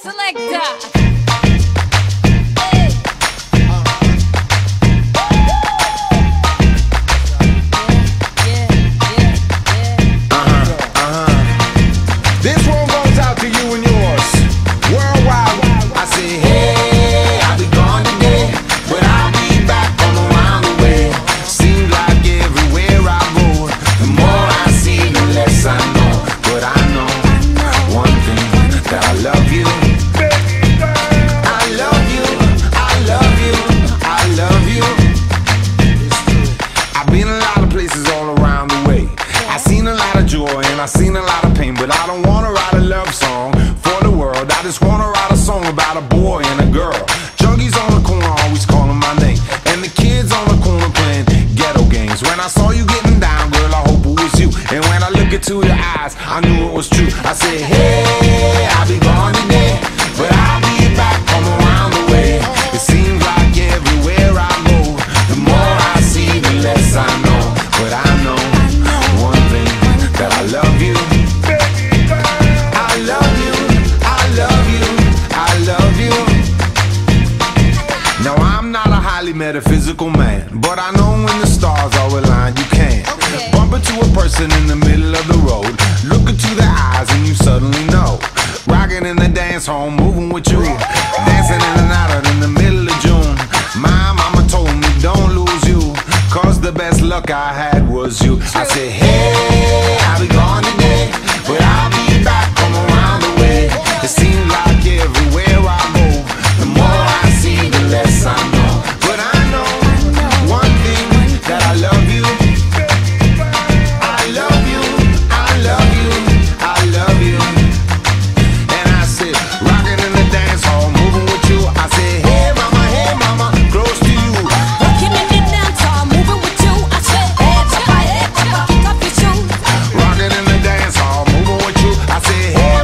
selector. This one goes out to you and yours. Worldwide. I say, hey, I'll be gone today, but I'll be back from around the way. Seems like everywhere I go, the more I see, the less I know. But I know one thing, that I love you. I love you, I love you, I love you. I've been a lot of places all around the way. I seen a lot of joy and I seen a lot of pain, but I don't wanna write a love song for the world. I just wanna write a song about a boy and a girl. Junkies on the corner always calling my name, and the kids on the corner playing ghetto games. When I saw you getting down, girl, I hope it was you. And when I look into your eyes, I knew it was true. I said, hey, I'll be gone today, but I'll be back from around the way. It seems like everywhere I go, the more I see, the less I know. But I know one thing, that I love you. I love you, I love you, I love you. Now I'm not a highly metaphysical man, but I know when the stars are aligned, you can bump into a person in the middle of the road, look into their eyes and you suddenly know. Rocking in the dance hall, moving with you, dancing in and out in the middle of June. My mama told me don't lose you, cause the best luck I had was you. I said, hey, I'll be gone today, but I'll be back from around the way. It seems like everywhere I go, the more I see, the less I know. But I know one thing, that I love you. I love you, I love you, I love you. And I said, rocking in the dance hall, moving with you. I said, hey mama, close to you. Walking in the dance hall, moving with you. I said, hey papa, kick off your shoes. Rocking in the dance hall, moving with you. I said, hey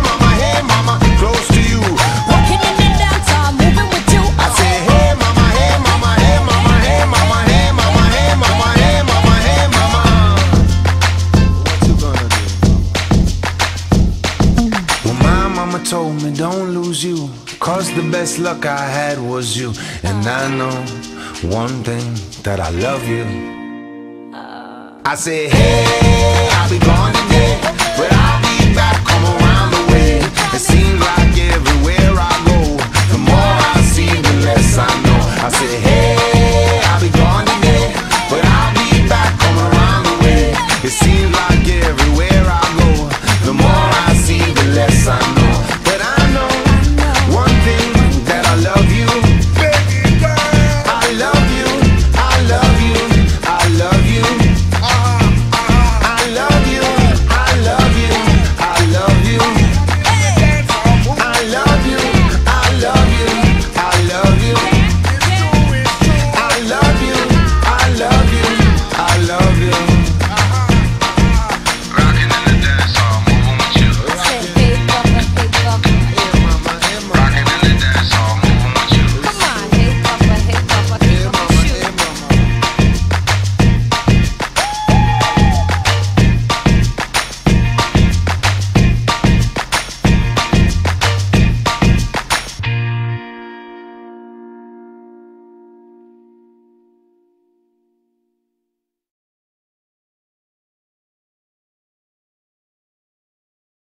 mama, close to you. Walking in the dance hall, moving with you. I said, hey mama, hey mama, hey mama, hey mama, hey mama, hey mama, hey mama, hey mama. What you gonna do? Well, my mama told me don't lose you, cause the best luck I had was you. And I know one thing, that I love you. I said, hey, I'll be gone today,